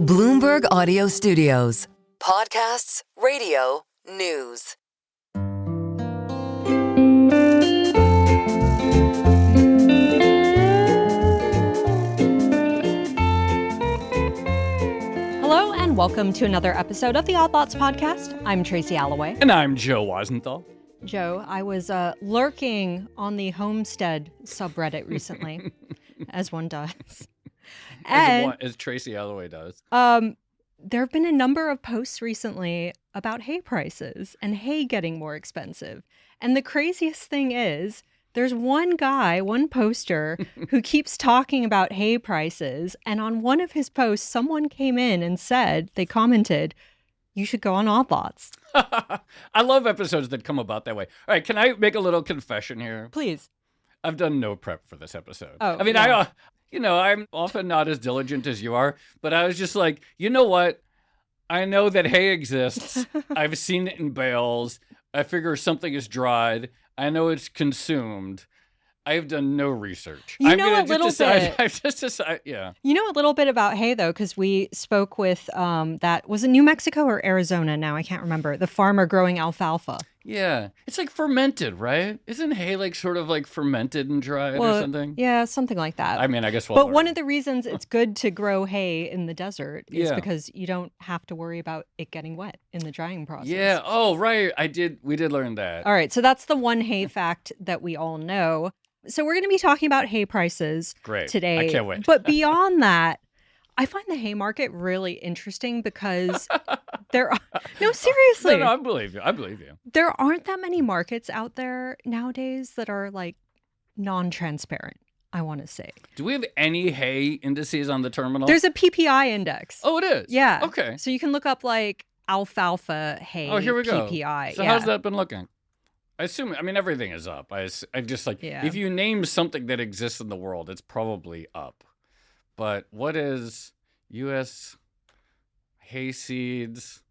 Bloomberg Audio Studios. Podcasts, radio, news. Hello and welcome to another episode of the Odd Lots podcast. I'm Tracy Alloway. And I'm Joe Weisenthal. Joe, I was lurking on the Homestead subreddit recently, as one does. As Tracy Alloway does. There have been a number of posts recently about hay prices and hay getting more expensive. And the craziest thing is, there's one poster, who keeps talking about hay prices. And on one of his posts, someone came in and they commented, you should go on Odd Lots. I love episodes that come about that way. All right, can I make a little confession here? Please. I've done no prep for this episode. Oh, I mean, yeah. I'm often not as diligent as you are, but I was just like, you know what? I know that hay exists. I've seen it in bales. I figure something is dried. I know it's consumed. I've done no research. You know a little bit. I've just decided, yeah. You know a little bit about hay, though, because we spoke with was it New Mexico or Arizona now? I can't remember. The farmer growing alfalfa. Yeah. It's like fermented, right? Isn't hay like sort of like fermented and dried or something? Yeah, something like that. I mean, I guess But one of the reasons it's good to grow hay in the desert is Yeah. because you don't have to worry about it getting wet in the drying process. Yeah. Oh, right. We did learn that. All right. So that's the one hay fact that we all know. So we're going to be talking about hay prices today. I can't wait. But beyond that, I find the hay market really interesting because no, seriously. No, I believe you. There aren't that many markets out there nowadays that are like non-transparent, I want to say. Do we have any hay indices on the terminal? There's a PPI index. Oh, it is? Yeah. Okay. So you can look up like alfalfa hay Oh, here we go. PPI. So how's that been looking? I mean, everything is up. I just like, if you name something that exists in the world, it's probably up. But what is U.S. hay seeds?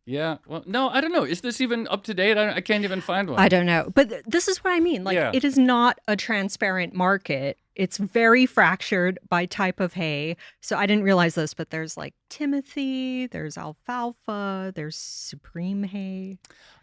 Yeah. Well, no, I don't know. Is this even up to date? I can't even find one. I don't know. But this is what I mean. Like, It is not a transparent market. It's very fractured by type of hay. So I didn't realize this, but there's like Timothy, there's alfalfa, there's supreme hay.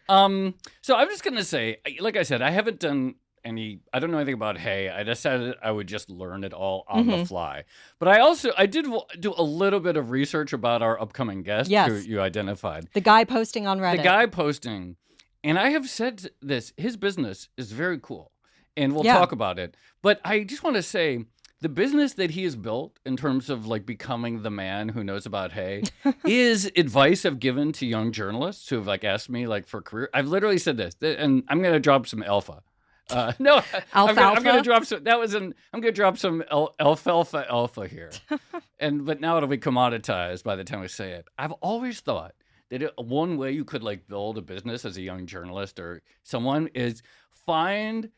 So I'm just going to say, like I said, I haven't done I don't know anything about hay. I decided I would just learn it all on the fly. But I did do a little bit of research about our upcoming guest who you identified. The guy posting on Reddit. And I have said this, his business is very cool. And we'll talk about it. But I just want to say, the business that he has built in terms of like becoming the man who knows about hay is advice I've given to young journalists who have like asked me like for career. I've literally said this, and I'm going to drop some alpha. No, alfalfa. I'm going to drop some. I'm going to drop some alfalfa here, but now it'll be commoditized by the time we say it. I've always thought that one way you could like build a business as a young journalist or someone is find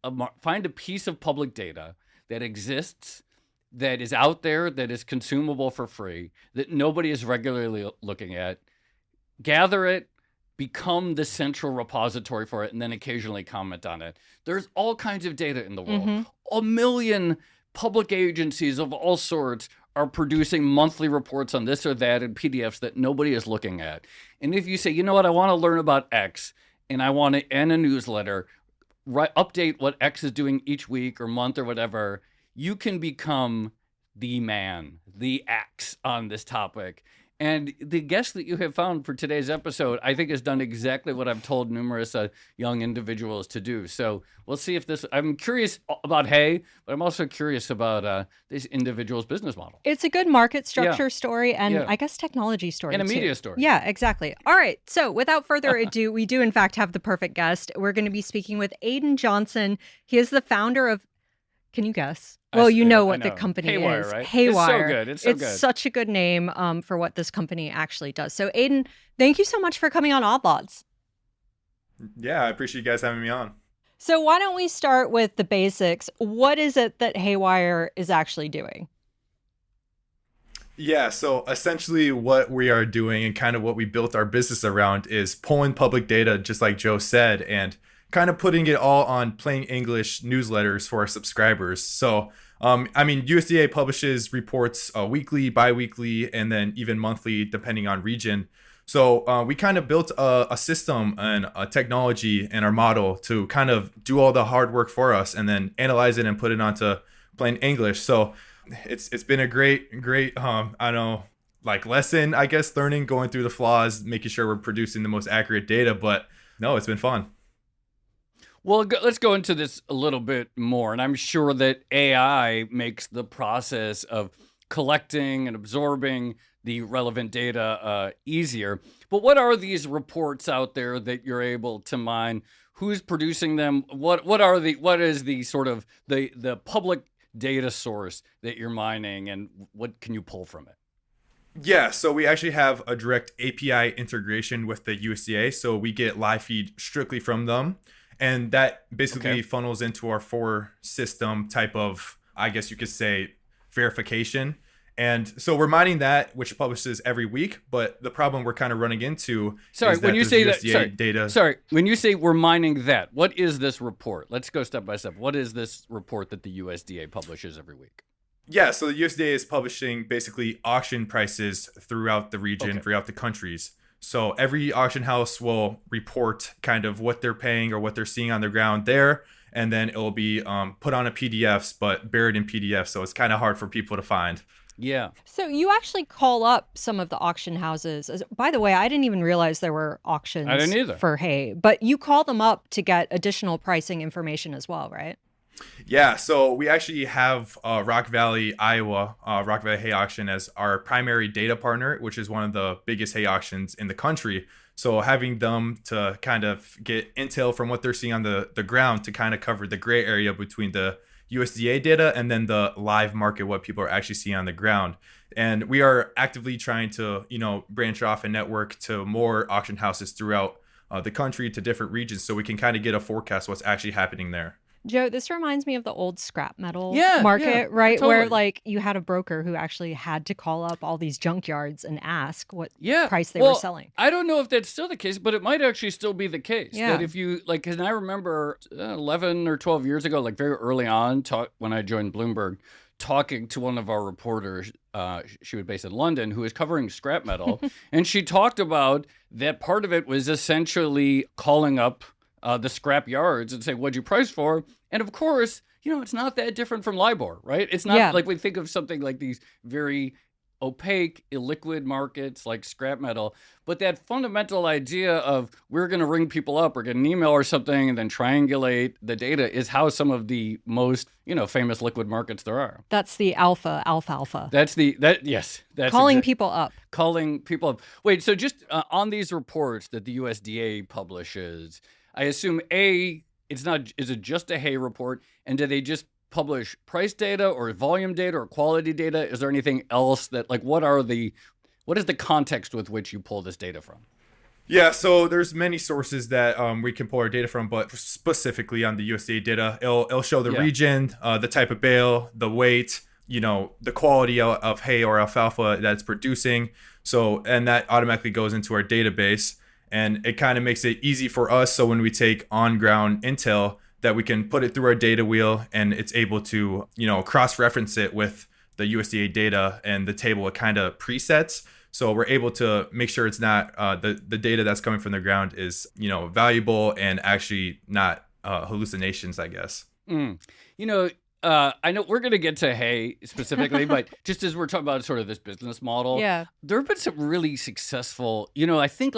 a piece of public data that exists, that is out there, that is consumable for free, that nobody is regularly looking at, gather it, become the central repository for it, and then occasionally comment on it. There's all kinds of data in the world. A million public agencies of all sorts are producing monthly reports on this or that and PDFs that nobody is looking at. And if you say, you know what, I want to learn about X, and I want to end a newsletter, update what X is doing each week or month or whatever, you can become the man, the X on this topic. And the guest that you have found for today's episode, I think, has done exactly what I've told numerous young individuals to do. So we'll see if I'm curious about hay, but I'm also curious about this individual's business model. It's a good market structure story and I guess technology story and a too. Media story. Yeah, exactly. All right. So without further ado, we do in fact have the perfect guest. We're going to be speaking with Aiden Johnson. He is the founder of, can you guess? Well, you know what the company HayWire, is. Right? HayWire. It's so good. It's so good. It's such a good name for what this company actually does. So Aiden, thank you so much for coming on Odd Lots. Yeah, I appreciate you guys having me on. So why don't we start with the basics? What is it that HayWire is actually doing? Yeah, so essentially what we are doing and kind of what we built our business around is pulling public data, just like Joe said, and kind of putting it all on plain English newsletters for our subscribers. So, USDA publishes reports weekly, bi-weekly, and then even monthly, depending on region. So we kind of built a system and a technology and our model to kind of do all the hard work for us and then analyze it and put it onto plain English. So it's been a great lesson, I guess, learning, going through the flaws, making sure we're producing the most accurate data. But no, it's been fun. Well, let's go into this a little bit more. And I'm sure that AI makes the process of collecting and absorbing the relevant data easier. But what are these reports out there that you're able to mine? Who's producing them? What is the sort of the public data source that you're mining, and what can you pull from it? Yeah, so we actually have a direct API integration with the USDA. So we get live feed strictly from them. And that basically funnels into our 4-system type of, I guess you could say, verification. And so we're mining that, which publishes every week. But the problem we're kind of running into is when you say USDA data. Sorry, when you say we're mining that, what is this report? Let's go step by step. What is this report that the USDA publishes every week? Yeah, so the USDA is publishing basically auction prices throughout the region, throughout the countries. So every auction house will report kind of what they're paying or what they're seeing on the ground there. And then it will be put on a PDFs, but buried in PDFs. So it's kind of hard for people to find. Yeah. So you actually call up some of the auction houses. By the way, I didn't even realize there were auctions I didn't either. for hay, but you call them up to get additional pricing information as well, right? Yeah, so we actually have Rock Valley, Iowa, Rock Valley Hay Auction as our primary data partner, which is one of the biggest hay auctions in the country. So having them to kind of get intel from what they're seeing on the ground to kind of cover the gray area between the USDA data and then the live market, what people are actually seeing on the ground. And we are actively trying to, branch off and network to more auction houses throughout the country to different regions so we can kind of get a forecast what's actually happening there. Joe, this reminds me of the old scrap metal market, market, right? totally. Where like you had a broker who actually had to call up all these junkyards and ask what price they were selling. I don't know if that's still the case, but it might actually still be the case. Yeah. That if you because I remember 11 or 12 years ago, like very early on, when I joined Bloomberg, talking to one of our reporters, she was based in London, who was covering scrap metal, and she talked about that part of it was essentially calling up the scrap yards and say, what'd you price for? And of course, it's not that different from LIBOR, right? It's not like we think of something like these very opaque, illiquid markets like scrap metal. But that fundamental idea of we're going to ring people up or get an email or something and then triangulate the data is how some of the most, famous liquid markets there are. That's the alfalfa. That's calling people up. Calling people up. Wait, so just on these reports that the USDA publishes, I assume is it just a hay report? And do they just publish price data or volume data or quality data? Is there anything else that what is the context with which you pull this data from? Yeah, so there's many sources that we can pull our data from, but specifically on the USDA data, it'll show the region, the type of bale, the weight, the quality of hay or alfalfa that it's producing. So, and that automatically goes into our database. And it kind of makes it easy for us. So when we take on-ground intel, that we can put it through our data wheel and it's able to, cross-reference it with the USDA data and the table it kind of presets. So we're able to make sure it's not the data that's coming from the ground is, valuable and actually not hallucinations, I guess. I know we're going to get to hay specifically, but just as we're talking about sort of this business model, there have been some really successful, I think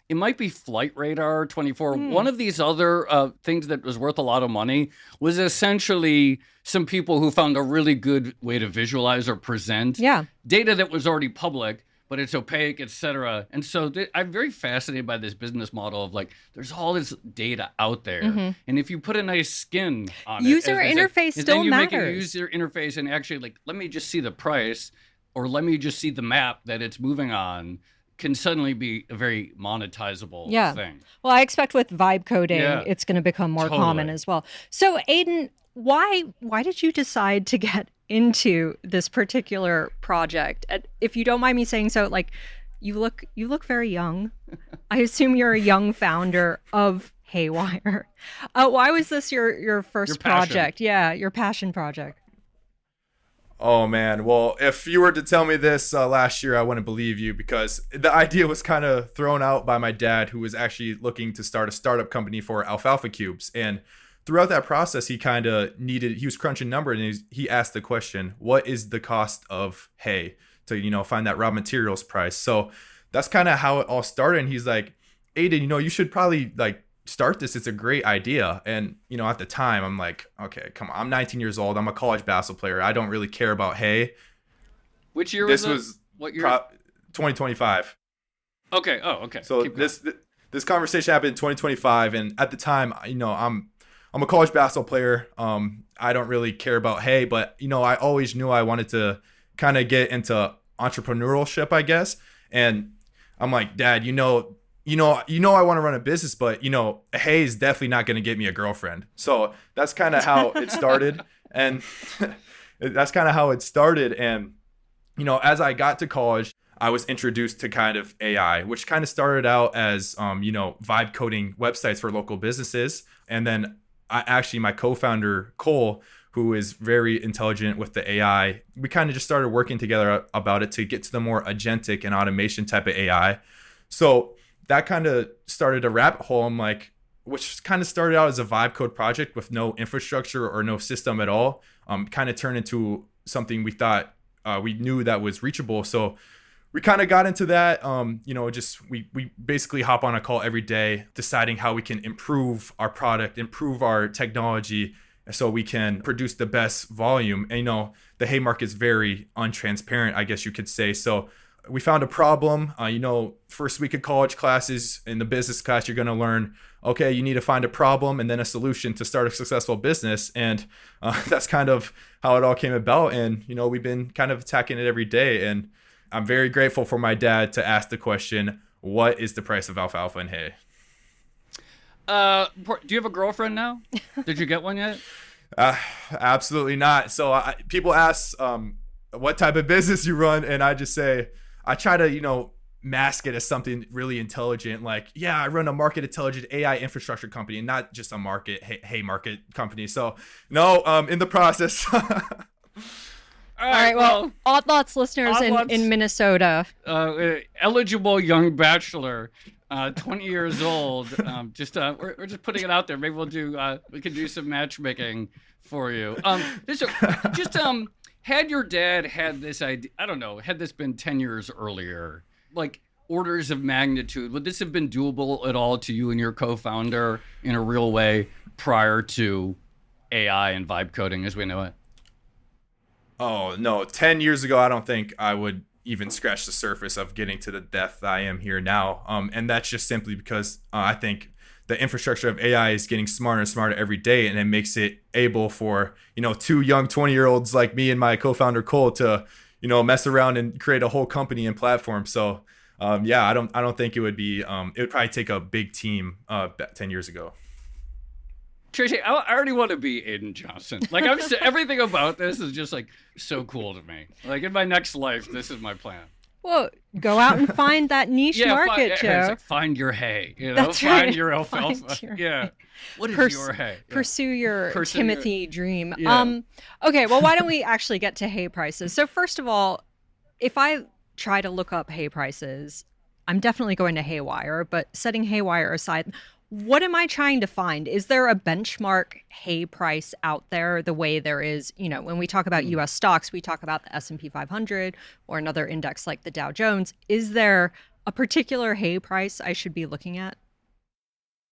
it might be Flight Radar 24. One of these other things that was worth a lot of money was essentially some people who found a really good way to visualize or present data that was already public, but it's opaque, et cetera. And so I'm very fascinated by this business model of there's all this data out there. And if you put a nice skin on user it. interface still then you matters. Make a user interface and actually let me just see the price or let me just see the map that it's moving on. Can suddenly be a very monetizable thing. Well, I expect with Vibecoding, it's going to become more common as well. So, Aiden, why did you decide to get into this particular project? If you don't mind me saying so, you look very young. I assume you're a young founder of HayWire. Why was this your first Your passion. project? Yeah, your passion project. Oh man, well, if you were to tell me this last year, I wouldn't believe you, because the idea was kind of thrown out by my dad, who was actually looking to start a startup company for alfalfa cubes. And throughout that process, he was crunching numbers, and he asked the question, what is the cost of hay to, find that raw materials price? So that's kind of how it all started. And he's like, Aiden, you should probably like start this. It's a great idea. And at the time I'm like, okay, come on, I'm 19 years old, I'm a college basketball player, I don't really care about hay. Which year was what year? 2025. Okay. Oh, okay. So this conversation happened in 2025, and at the time, I'm a college basketball player. I don't really care about hay, but I always knew I wanted to kind of get into entrepreneurship, I guess. And I'm like, Dad, I want to run a business, but hay is definitely not going to get me a girlfriend. So that's kind of how it started. And as I got to college, I was introduced to kind of AI, which kind of started out as, Vibecoding websites for local businesses. And then my co-founder, Cole, who is very intelligent with the AI, we kind of just started working together about it to get to the more agentic and automation type of AI. So that kind of started a rabbit hole. I'm like, which kind of started out as a Vibecode project with no infrastructure or no system at all, kind of turned into something we thought we knew that was reachable. So we kind of got into that. We basically hop on a call every day, deciding how we can improve our product, improve our technology, so we can produce the best volume. And the hay market is very untransparent, I guess you could say. So we found a problem. First week of college classes, in the business class, you're going to learn, okay, you need to find a problem and then a solution to start a successful business. And that's kind of how it all came about. And, we've been kind of attacking it every day. And I'm very grateful for my dad to ask the question, what is the price of alfalfa and hay? Do you have a girlfriend now? Did you get one yet? Absolutely not. So people ask what type of business you run, and I just say, I try to, mask it as something really intelligent. Like, yeah, I run a market intelligent AI infrastructure company, and not just a hay market company. So no, in the process. All right, well, Odd Lots listeners in Minnesota. Eligible young bachelor, 20 years old. We're just putting it out there. Maybe we can do some matchmaking for you. Had your dad had this idea, I don't know, had this been 10 years earlier, like orders of magnitude, would this have been doable at all to you and your co-founder in a real way prior to AI and vibe coding as we know it? Oh, no. 10 years ago, I don't think I would even scratch the surface of getting to the depth I am here now. And that's just simply because I think the infrastructure of AI is getting smarter and smarter every day, and it makes it able for, two young 20-year-olds like me and my co-founder Cole to, mess around and create a whole company and platform. So, I don't think it would be, it would probably take a big team 10 years ago. Tracy, I already want to be Aiden Johnson. Like, everything about this is just like so cool to me. Like, in my next life, this is my plan. Well, go out and find that niche market, Joe. It's like, find your hay, That's find right. your alfalfa. Yeah. What is your hay? Yeah. Pursue your Timothy dream. Yeah. Okay, well, why don't we actually get to hay prices? So first of all, if I try to look up hay prices, I'm definitely going to HayWire, but setting HayWire aside, what am I trying to find? Is there a benchmark hay price out there the way there is, when we talk about US stocks, we talk about the S&P 500 or another index like the Dow Jones. Is there a particular hay price I should be looking at?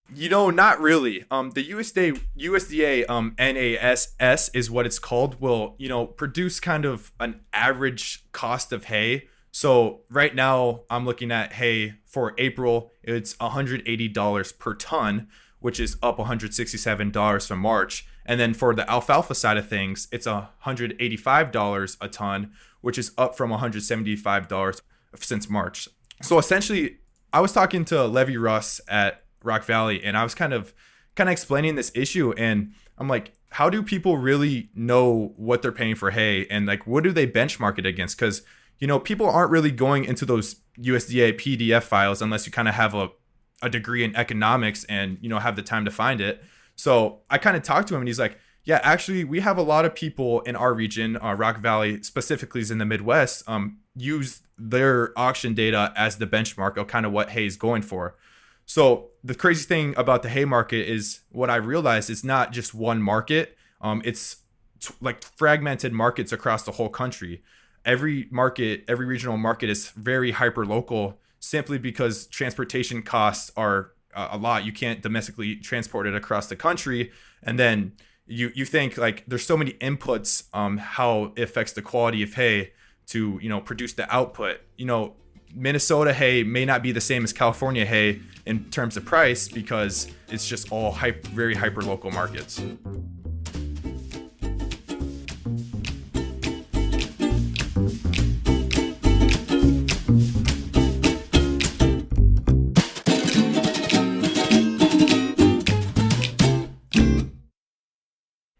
Not really. The USDA NASS is what it's called, will, produce kind of an average cost of hay. So right now I'm looking at hay for April. It's $180 per ton, which is up $167 from March. And then for the alfalfa side of things, it's $185 a ton, which is up from $175 since March. So essentially, I was talking to Levy Russ at Rock Valley, and I was kind of explaining this issue, and I'm like, how do people really know what they're paying for hay, and like, what do they benchmark it against? Because people aren't really going into those USDA PDF files unless you kind of have a degree in economics and, have the time to find it. So I kind of talked to him and he's like, yeah, actually, we have a lot of people in our region, Rock Valley specifically is in the Midwest, use their auction data as the benchmark of kind of what hay is going for. So the crazy thing about the hay market is what I realized is not just one market. It's like fragmented markets across the whole country. Every regional market is very hyper local simply because transportation costs are a lot. You can't domestically transport it across the country. And then you think like there's so many inputs how it affects the quality of hay to produce the output. Minnesota hay may not be the same as California hay in terms of price because it's just all very hyper local markets.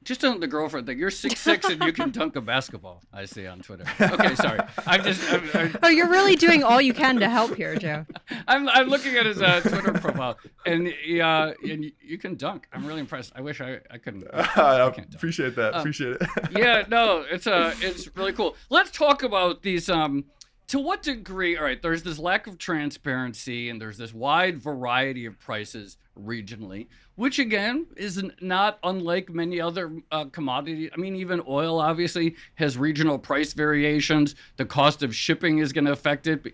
Just on the girlfriend thing, you're 6'6" and you can dunk a basketball. I see on Twitter. Okay, sorry. Oh, you're really doing all you can to help here, Joe. I'm looking at his Twitter profile, and you can dunk. I'm really impressed. I wish I couldn't. I can't dunk. Appreciate that. Appreciate it. Yeah, no, it's really cool. Let's talk about these. To what degree? All right, there's this lack of transparency, and there's this wide variety of prices regionally, which again is not unlike many other commodities. I mean, even oil obviously has regional price variations. The cost of shipping is going to affect it. But,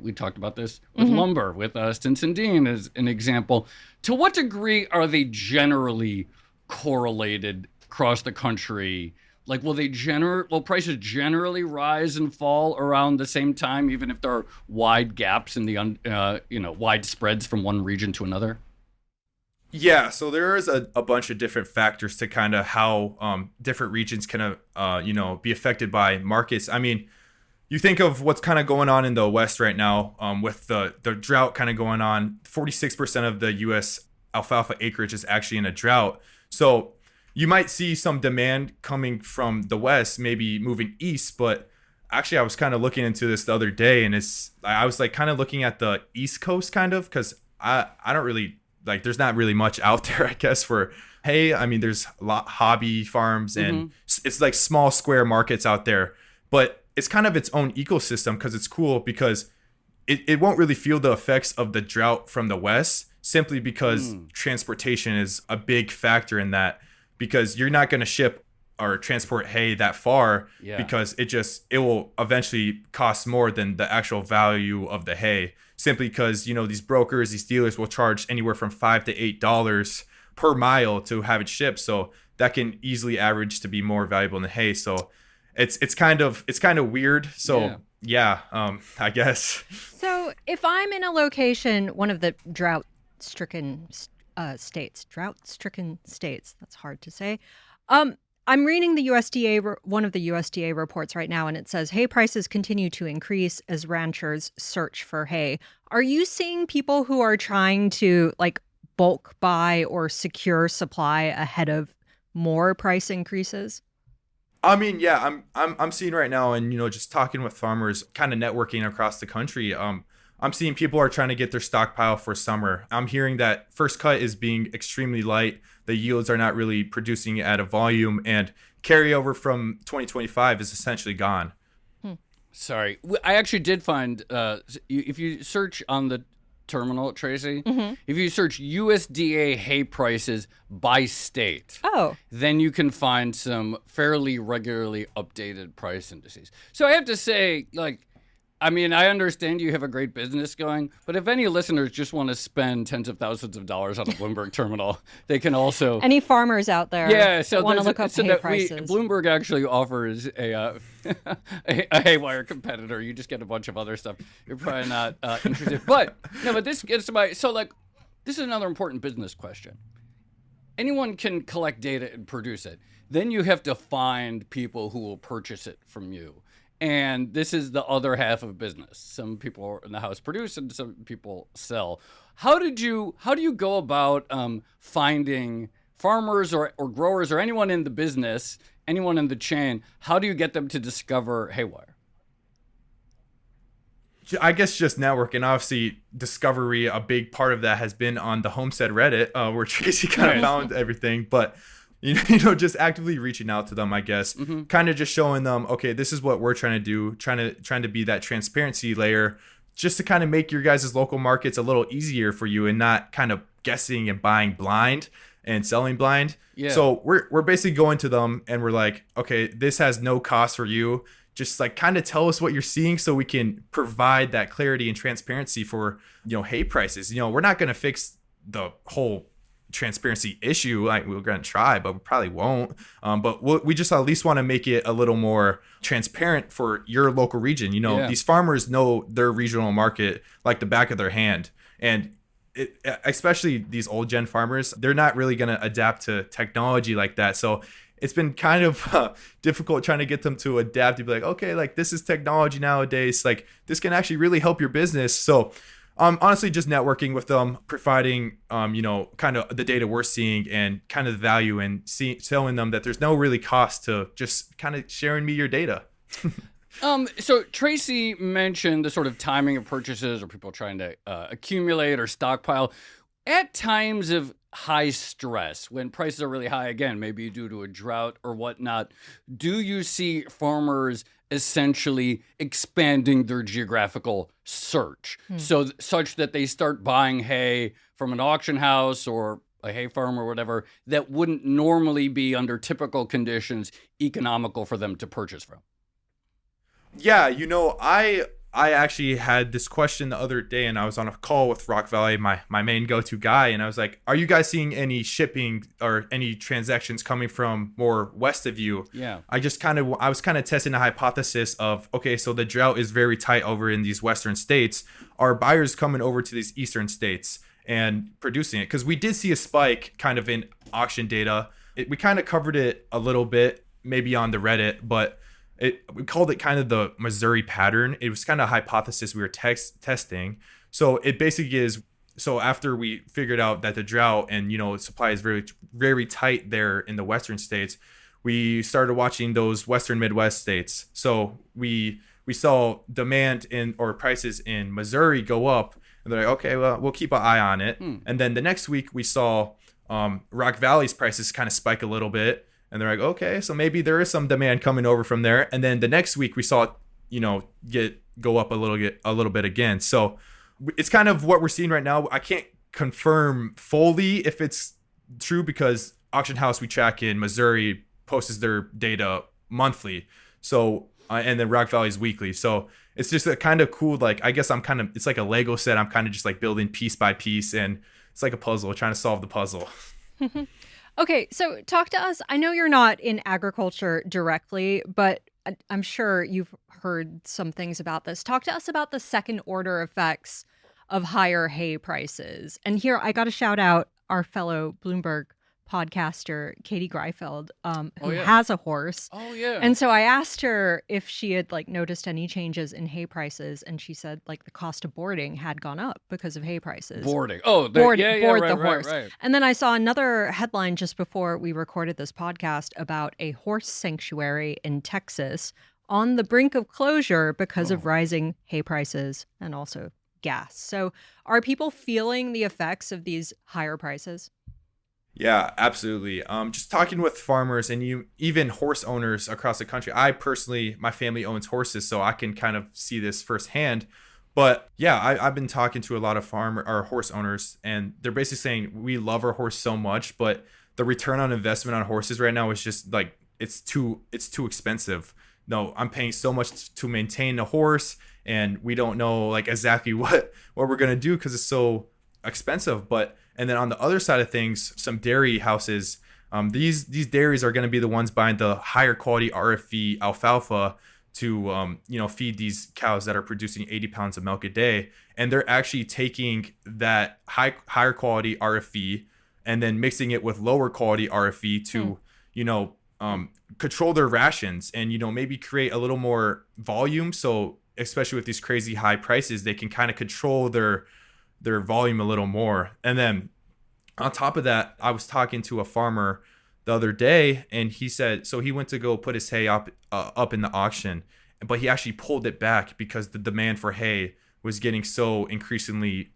we talked about this with lumber, with Stinson Dean as an example. To what degree are they generally correlated across the country? Like, will prices generally rise and fall around the same time, even if there are wide gaps in the, wide spreads from one region to another? Yeah, so there is a bunch of different factors to kind of how different regions can, be affected by markets. I mean, you think of what's kind of going on in the West right now with the drought kind of going on. 46% of the U.S. alfalfa acreage is actually in a drought. So you might see some demand coming from the West, maybe moving east, but actually I was kind of looking into this the other day, and I was like kind of looking at the East Coast kind of, because I don't really like, there's not really much out there, I guess, for hay. I mean, there's a lot hobby farms and it's like small square markets out there, but it's kind of its own ecosystem because it's cool because it won't really feel the effects of the drought from the West simply because transportation is a big factor in that. Because you're not going to ship or transport hay that far because it will eventually cost more than the actual value of the hay, simply because, these brokers, these dealers will charge anywhere from $5 to $8 per mile to have it shipped. So that can easily average to be more valuable than hay. So it's kind of weird. So I guess. So if I'm in a location, one of the drought-stricken states, that's hard to say. I'm reading the USDA, one of the USDA reports right now, and it says hay prices continue to increase as ranchers search for hay. Are you seeing people who are trying to like bulk buy or secure supply ahead of more price increases? I mean, yeah, I'm seeing right now, and just talking with farmers, kind of networking across the country. I'm seeing people are trying to get their stockpile for summer. I'm hearing that first cut is being extremely light. The yields are not really producing at a volume, and carryover from 2025 is essentially gone. Sorry. I actually did find, if you search on the terminal, Tracy, if you search USDA hay prices by state, then you can find some fairly regularly updated price indices. So I have to say, I understand you have a great business going, but if any listeners just want to spend tens of thousands of dollars on a Bloomberg terminal, they can also... Any farmers out there that want to look up hay prices. Bloomberg actually offers a HayWire competitor. You just get a bunch of other stuff. You're probably not interested. But this gets to my... So, this is another important business question. Anyone can collect data and produce it. Then you have to find people who will purchase it from you. And this is the other half of business. Some people in the house produce and some people sell. How do you go about finding farmers or growers or anyone in the business, anyone in the chain? How do you get them to discover HayWire? I guess just networking. Obviously, discovery, a big part of that has been on the Homestead Reddit, where Tracy kind of found everything. But just actively reaching out to them, I guess, kind of just showing them, okay, this is what we're trying to do, trying to be that transparency layer, just to kind of make your guys' local markets a little easier for you and not kind of guessing and buying blind and selling blind. Yeah. So we're basically going to them and we're like, okay, this has no cost for you. Just like kind of tell us what you're seeing so we can provide that clarity and transparency for, hay prices. We're not going to fix the whole transparency issue. Like, we're going to try, but we probably won't. But we just at least want to make it a little more transparent for your local region. These farmers know their regional market like the back of their hand. And especially these old gen farmers, they're not really going to adapt to technology like that. So it's been kind of difficult trying to get them to adapt to be like, okay, like this is technology nowadays. Like this can actually really help your business. So honestly, just networking with them, providing, kind of the data we're seeing and kind of the value and telling them that there's no really cost to just kind of sharing me your data. So Tracy mentioned the sort of timing of purchases or people trying to accumulate or stockpile at times of high stress when prices are really high, again, maybe due to a drought or whatnot. Do you see farmers essentially expanding their geographical search such that they start buying hay from an auction house or a hay farm or whatever that wouldn't normally be under typical conditions economical for them to purchase from? Yeah, I actually had this question the other day, and I was on a call with Rock Valley, my main go-to guy, and I was like, are you guys seeing any shipping or any transactions coming from more west of you? Yeah. I was kind of testing a hypothesis of, okay, so the drought is very tight over in these western states. Are buyers coming over to these eastern states and producing it? Because we did see a spike kind of in auction data. We kind of covered it a little bit, maybe on the Reddit, but we called it kind of the Missouri pattern. It was kind of a hypothesis we were testing. So it basically is, so after we figured out that the drought and, supply is very, very tight there in the western states, we started watching those western Midwest states. So we saw demand or prices in Missouri go up, and they're like, okay, well, we'll keep an eye on it. And then the next week we saw Rock Valley's prices kind of spike a little bit. And they're like, okay, so maybe there is some demand coming over from there. And then the next week we saw it, go up a little bit again. So it's kind of what we're seeing right now. I can't confirm fully if it's true because Auction House we track in Missouri posts their data monthly. So and then Rock Valley's weekly. So it's just a kind of cool, like, I guess it's like a Lego set. I'm kind of just like building piece by piece, and it's like a puzzle, trying to solve the puzzle. Okay, so talk to us. I know you're not in agriculture directly, but I'm sure you've heard some things about this. Talk to us about the second order effects of higher hay prices. And here I got to shout out our fellow Bloomberg podcaster, Katie Greifeld, who has a horse. Oh, yeah. And so I asked her if she had noticed any changes in hay prices. And she said the cost of boarding had gone up because of hay prices. Boarding. Oh, board right, the horse. Right. And then I saw another headline just before we recorded this podcast about a horse sanctuary in Texas on the brink of closure because of rising hay prices and also gas. So are people feeling the effects of these higher prices? Yeah, absolutely. Just talking with farmers and even horse owners across the country. My family owns horses, so I can kind of see this firsthand. But yeah, I've been talking to a lot of horse owners, and they're basically saying we love our horse so much, but the return on investment on horses right now is just like it's too expensive. No, I'm paying so much to maintain a horse, and we don't know exactly what we're gonna do because it's so expensive. And then on the other side of things, some dairy houses, these dairies are going to be the ones buying the higher quality RFV alfalfa to feed these cows that are producing 80 pounds of milk a day. And they're actually taking that higher quality RFV and then mixing it with lower quality RFV to control their rations and maybe create a little more volume. So especially with these crazy high prices, they can kind of control their volume a little more. And then on top of that, I was talking to a farmer the other day, and he said, so he went to go put his hay up in the auction, but he actually pulled it back because the demand for hay was getting so increasingly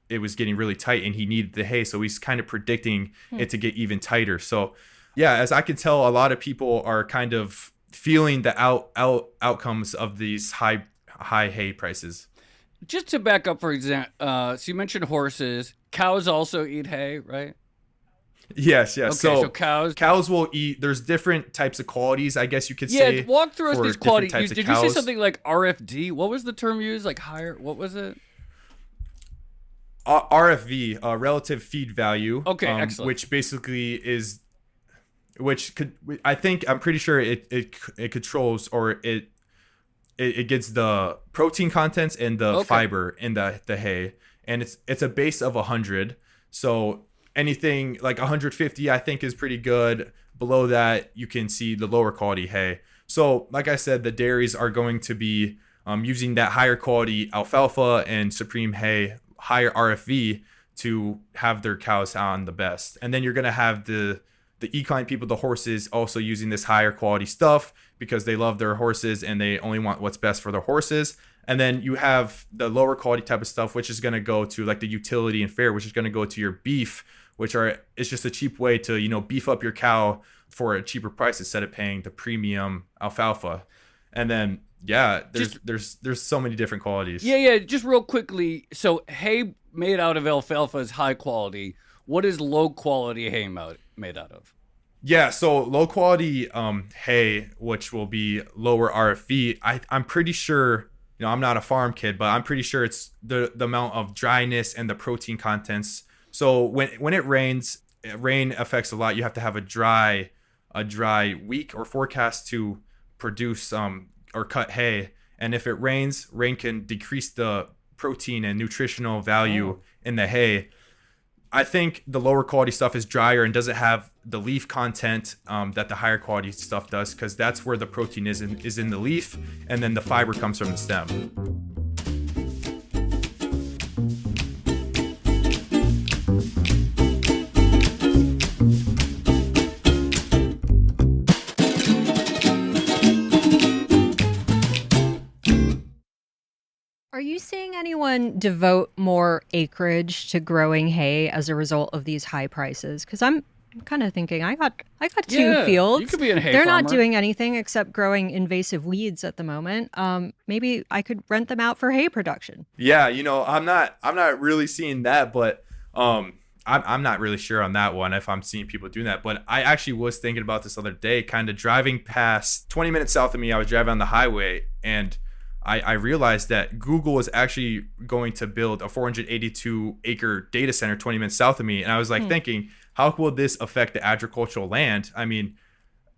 it was getting really tight, and he needed the hay. So he's kind of predicting it to get even tighter. So yeah, as I can tell, a lot of people are kind of feeling the outcomes of these high hay prices. Just to back up, for example, so you mentioned horses. Cows also eat hay, right? Yes. Okay, so cows will eat. There's different types of qualities, I guess you could say. Yeah, walk through us these qualities. Did you say cows. something like RFD? What was the term used? Like higher? What was it? RFV, relative feed value. Okay, excellent. Which basically is, I'm pretty sure it controls, or it gets the protein contents and the fiber in the hay, and it's a base of 100. So anything like 150, I think, is pretty good. Below that, you can see the lower quality hay. So like I said, the dairies are going to be using that higher quality alfalfa and supreme hay, higher RFV, to have their cows on the best. And then you're going to have the equine people, the horses, also using this higher quality stuff because they love their horses and they only want what's best for their horses. And then you have the lower quality type of stuff, which is going to go to like the utility and fare, which is going to go to your beef, it's just a cheap way to, beef up your cow for a cheaper price instead of paying the premium alfalfa. And then, yeah, there's so many different qualities. Yeah. Just real quickly. So hay made out of alfalfa is high quality. What is low quality hay made out of? Yeah, so low quality hay, which will be lower RFV. I'm pretty sure, I'm not a farm kid, but I'm pretty sure it's the amount of dryness and the protein contents. So when it rains, rain affects a lot. You have to have a dry week or forecast to produce or cut hay. And if it rains, rain can decrease the protein and nutritional value in the hay. I think the lower quality stuff is drier and doesn't have the leaf content that the higher quality stuff does, because that's where the protein is in the leaf, and then the fiber comes from the stem. Are you seeing anyone devote more acreage to growing hay as a result of these high prices? Because I'm kind of thinking I got two fields. You could be a hay They're farmer. not doing anything except growing invasive weeds at the moment. Maybe I could rent them out for hay production. Yeah, I'm not really seeing that, but I'm not really sure on that one if I'm seeing people doing that. But I actually was thinking about this other day, kind of driving past 20 minutes south of me. I was driving on the highway, and I realized that Google is actually going to build a 482-acre data center 20 minutes south of me. And I was like thinking, how will this affect the agricultural land? I mean,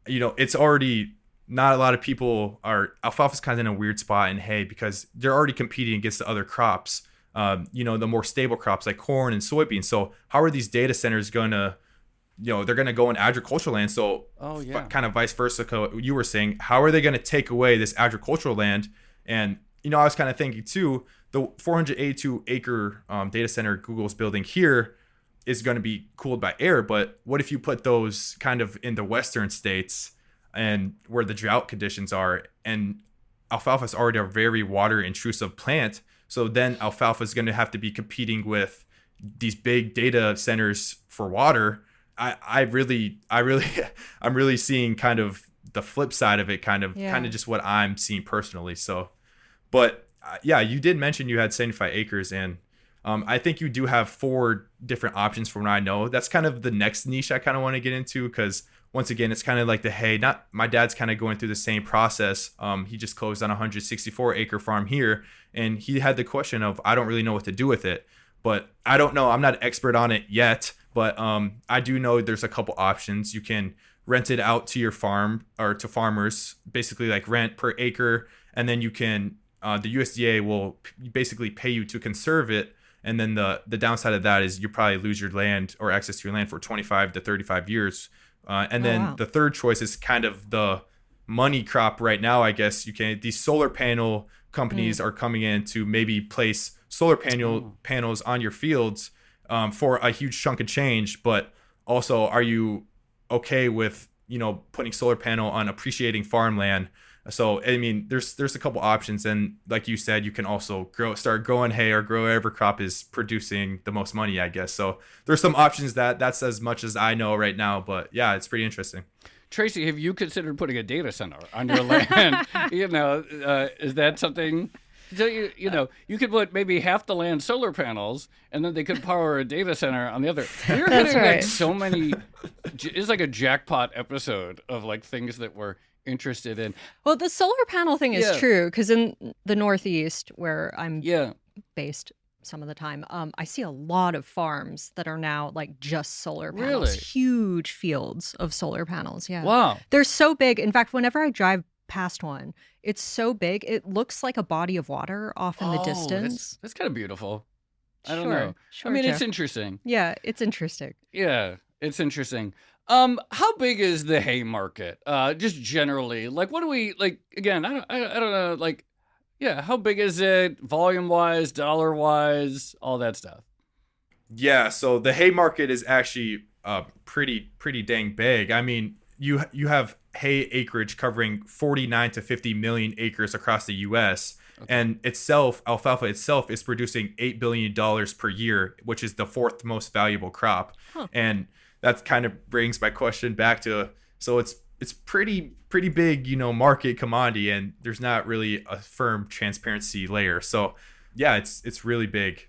it's already not a lot of people are. Alfalfa's kind of in a weird spot in hay because they're already competing against the other crops, the more stable crops like corn and soybeans. So how are these data centers going to, they're going to go in agricultural land? So kind of vice versa, you were saying, how are they going to take away this agricultural land? And, I was kind of thinking too, the 482-acre data center Google's building here is going to be cooled by air. But what if you put those kind of in the western states and where the drought conditions are? And alfalfa is already a very water intrusive plant. So then alfalfa is going to have to be competing with these big data centers for water. I'm really seeing kind of the flip side of it, kind of just what I'm seeing personally. So, but you did mention you had 75 acres, and I think you do have 4 different options from what I know. That's kind of the next niche I kind of want to get into, because once again, it's kind of like the hay. Not my dad's kind of going through the same process. He just closed on a 164-acre farm here, and he had the question of, I don't really know what to do with it. But I don't know. I'm not an expert on it yet, but I do know there's a couple options. You can rent it out to your farm or to farmers, basically like rent per acre, and then you can the USDA will basically pay you to conserve it. And then the downside of that is you probably lose your land or access to your land for 25 to 35 years. The third choice is kind of the money crop right now, I guess. These solar panel companies are coming in to maybe place solar panels on your fields for a huge chunk of change. But also, are you okay with putting solar panel on appreciating farmland So I mean, there's a couple options, and like you said, you can also start growing hay or grow whatever crop is producing the most money, I guess. So there's some options that's as much as I know right now, but yeah, it's pretty interesting. Tracy, have you considered putting a data center on your land? Is that something? So you could put maybe half the land solar panels, and then they could power a data center on the other. We're getting like so many. It's like a jackpot episode of like things that we're interested in. Well, the solar panel thing is true, because in the Northeast, where I'm based some of the time, I see a lot of farms that are now like just solar panels. Really? Huge fields of solar panels. Yeah. Wow. They're so big. In fact, whenever I drive past one, it's so big it looks like a body of water off in the distance. That's kind of beautiful. I don't know. Sure, I mean, Jeff. it's interesting. Yeah, it's interesting. Yeah, it's interesting. How big is the hay market? Just generally, like, what do we like? Again, I don't know. Like, yeah, how big is it, volume wise, dollar wise, all that stuff? Yeah, so the hay market is actually pretty dang big. I mean, you have hay acreage covering 49 to 50 million acres across the U.S. Okay. And alfalfa itself is producing $8 billion per year, which is the fourth most valuable crop. Huh. And that kind of brings my question back to, so it's pretty big, market commodity, and there's not really a firm transparency layer. So yeah, it's really big.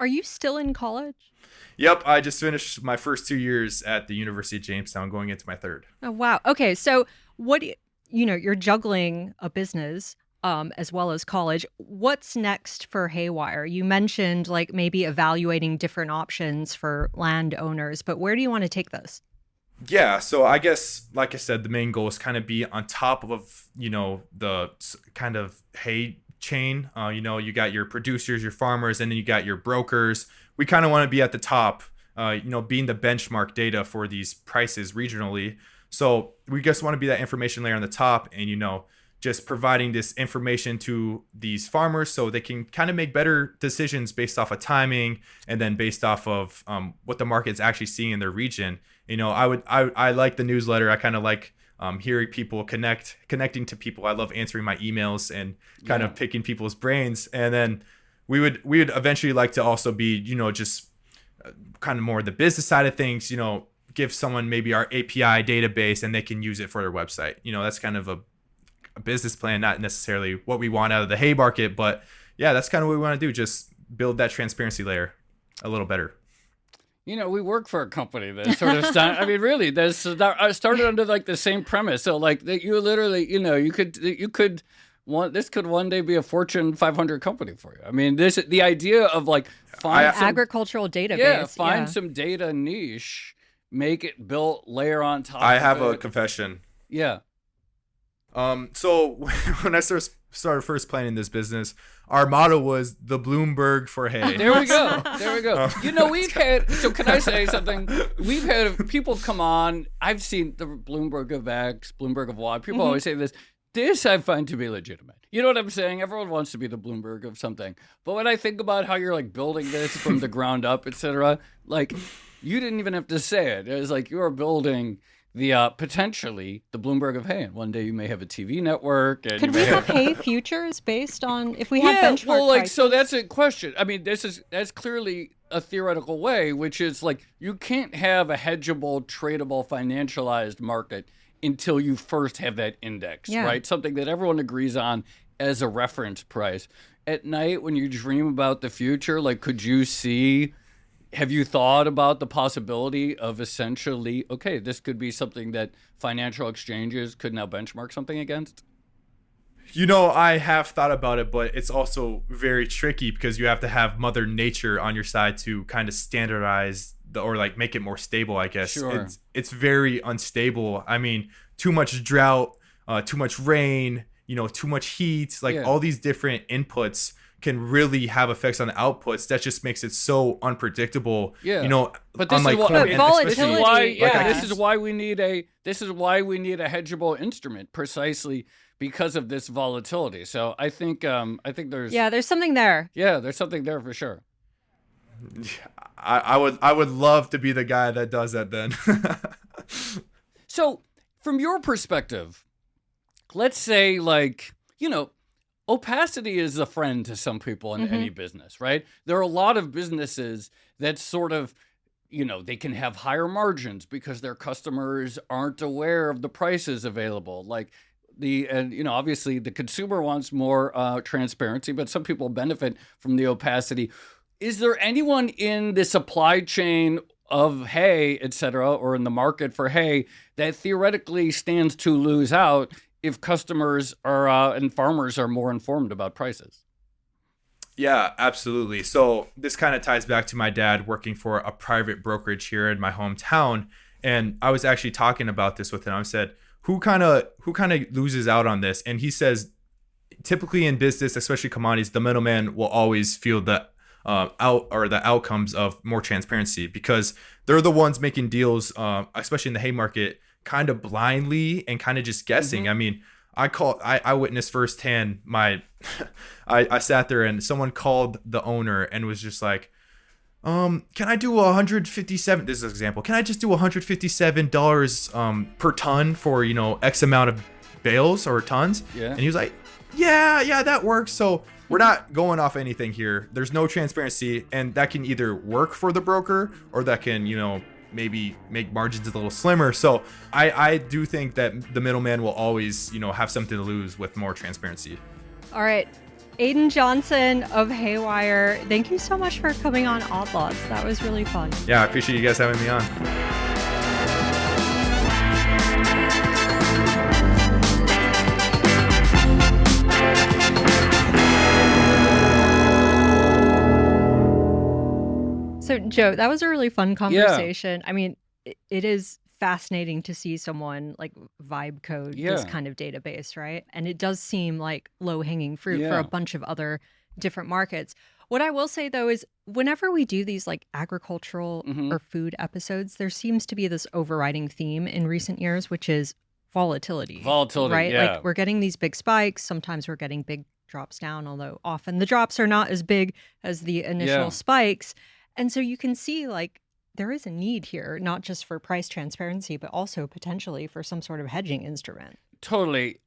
Are you still in college? Yep, I just finished my first 2 years at the University of Jamestown, going into my third. Oh, wow. Okay, so what, you're juggling a business as well as college. What's next for HayWire? You mentioned like maybe evaluating different options for landowners, but where do you want to take this? Yeah, so I guess, like I said, the main goal is kind of be on top of, the kind of hay chain. You got your producers, your farmers, and then you got your brokers. We kind of want to be at the top, being the benchmark data for these prices regionally. So we just want to be that information layer on the top, and, just providing this information to these farmers so they can kind of make better decisions based off of timing, and then based off of what the market's actually seeing in their region. I like the newsletter. I kind of like hearing people connecting to people. I love answering my emails and kind of picking people's brains. And then we would eventually like to also be, just kind of more the business side of things, give someone maybe our API database and they can use it for their website. That's kind of a business plan, not necessarily what we want out of the hay market, but yeah, that's kind of what we want to do. Just build that transparency layer a little better. We work for a company that sort of really, this started under like the same premise. So like that, you literally, this could one day be a Fortune 500 company for you. I mean, the idea of like find some agrical database. Find some data niche, make it built, layer on top. I have a confession. Yeah. So when I started first planning this business, our motto was the Bloomberg for hay. There we go. We've had, so can I say something? We've had people come on. I've seen the Bloomberg of X, Bloomberg of Y. People always say this. This I find to be legitimate. You know what I'm saying? Everyone wants to be the Bloomberg of something. But when I think about how you're like building this from the ground up, etc., like you didn't even have to say it. It was like you are building the potentially the Bloomberg of hay. And one day you may have a TV network. And could we have hay futures based on if we had benchmark prices? So that's a question. I mean, that's clearly a theoretical way, which is like you can't have a hedgeable, tradable, financialized market until you first have that index, right? Something that everyone agrees on as a reference price. At night, when you dream about the future, like, have you thought about the possibility of essentially, okay, this could be something that financial exchanges could now benchmark something against? I have thought about it, but it's also very tricky because you have to have Mother Nature on your side to kind of standardize or like make it more stable, I guess. Sure. It's very unstable. I mean, too much drought, too much rain, too much heat, all these different inputs can really have effects on the outputs. That just makes it so unpredictable. Yeah. But this is why we need a hedgeable instrument, precisely because of this volatility. So I think there's something there. Yeah, there's something there for sure. I would love to be the guy that does that then. So from your perspective, let's say opacity is a friend to some people in any business, right? There are a lot of businesses that sort of, they can have higher margins because their customers aren't aware of the prices available. Obviously the consumer wants more transparency, but some people benefit from the opacity. Is there anyone in the supply chain of hay, et cetera, or in the market for hay that theoretically stands to lose out if customers are and farmers are more informed about prices? Yeah, absolutely. So this kind of ties back to my dad working for a private brokerage here in my hometown. And I was actually talking about this with him. I said, who kind of loses out on this? And he says, typically in business, especially commodities, the middleman will always feel the outcomes of more transparency, because they're the ones making deals, especially in the hay market, kind of blindly and kind of just guessing. I mean, I witnessed firsthand I sat there and someone called the owner and was just like, can I do 157? This is an example. Can I just do $157 per ton for, X amount of bales or tons? Yeah. And he was like, yeah, that works. So we're not going off anything here. There's no transparency, and that can either work for the broker or that can, maybe make margins a little slimmer. So I do think that the middleman will always, have something to lose with more transparency. All right. Aiden Johnson of HayWire, thank you so much for coming on Odd Lots. That was really fun. Yeah, I appreciate you guys having me on. So, Joe, that was a really fun conversation. I mean, it is fascinating to see someone like Vibecode this kind of database, right? And it does seem like low-hanging fruit for a bunch of other different markets. What I will say, though, is whenever we do these like agricultural or food episodes, there seems to be this overriding theme in recent years, which is volatility. Right? Yeah. Like we're getting these big spikes. Sometimes we're getting big drops down, although often the drops are not as big as the initial spikes. And so you can see like there is a need here, not just for price transparency, but also potentially for some sort of hedging instrument. Totally.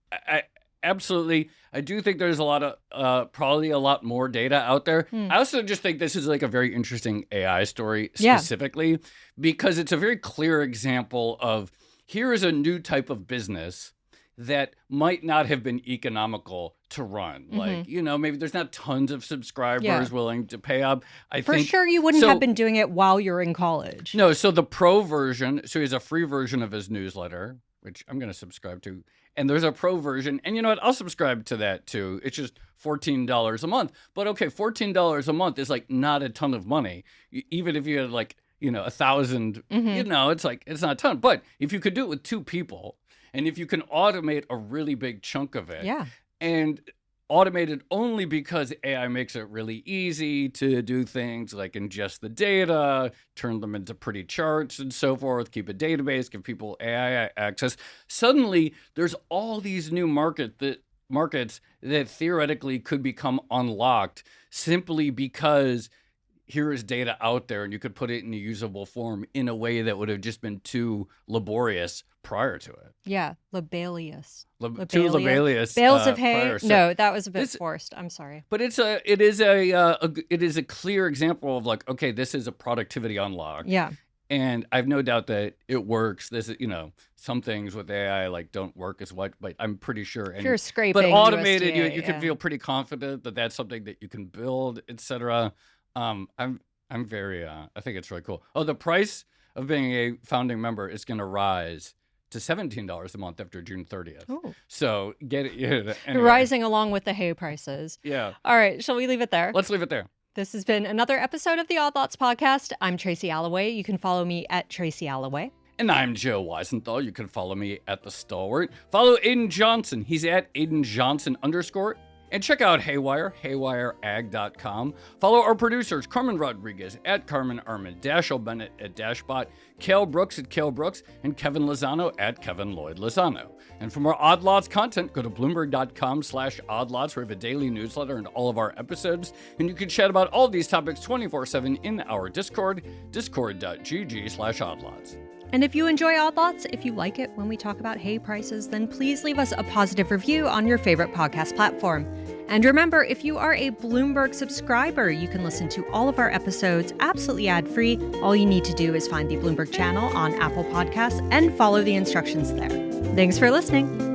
Absolutely. I do think there's a lot of, probably a lot more data out there. I also just think this is like a very interesting AI story specifically, because it's a very clear example of here is a new type of business that might not have been economical to run. Like, maybe there's not tons of subscribers willing to pay up. For sure, you wouldn't have been doing it while you're in college. No, so the pro version, so he has a free version of his newsletter, which I'm going to subscribe to. And there's a pro version. And you know what? I'll subscribe to that too. It's just $14 a month. But okay, $14 a month is like not a ton of money. Even if you had like, 1,000, it's like, it's not a ton. But if you could do it with two people, and if you can automate a really big chunk of it, and automate it only because AI makes it really easy to do things like ingest the data, turn them into pretty charts and so forth, keep a database, give people AI access, suddenly there's all these new markets that theoretically could become unlocked simply because here is data out there and you could put it in a usable form in a way that would have just been too laborious prior to it. Yeah, laborious. Too laborious. Bales of hay. Prior. So no, that was a bit forced. I'm sorry. But it is a clear example of like, okay, this is a productivity unlock. Yeah. And I've no doubt that it works. This is, some things with AI like don't work as much, but I'm pretty sure. If you're scraping, but automated, USDA, you can feel pretty confident that that's something that you can build, etc. I'm very, I think it's really cool. Oh, the price of being a founding member is going to rise to $17 a month after June 30th. Oh. So get it. Anyway. Rising along with the hay prices. Yeah. All right. Shall we leave it there? Let's leave it there. This has been another episode of the Odd Lots podcast. I'm Tracy Alloway. You can follow me at Tracy Alloway. And I'm Joe Weisenthal. You can follow me at The Stalwart. Follow Aiden Johnson. He's at Aiden Johnson _. And check out HayWire, haywireag.com. Follow our producers, Carmen Rodriguez at Carmen Armin, Dashiell Bennett at Dashbot, Cale Brooks at Cale Brooks, and Kevin Lozano at Kevin Lloyd Lozano. And for more Odd Lots content, go to Bloomberg.com/oddlots, where we have a daily newsletter and all of our episodes. And you can chat about all these topics 24/7 in our Discord, discord.gg/oddlots. And if you enjoy Odd Lots, if you like it when we talk about hay prices, then please leave us a positive review on your favorite podcast platform. And remember, if you are a Bloomberg subscriber, you can listen to all of our episodes absolutely ad-free. All you need to do is find the Bloomberg channel on Apple Podcasts and follow the instructions there. Thanks for listening.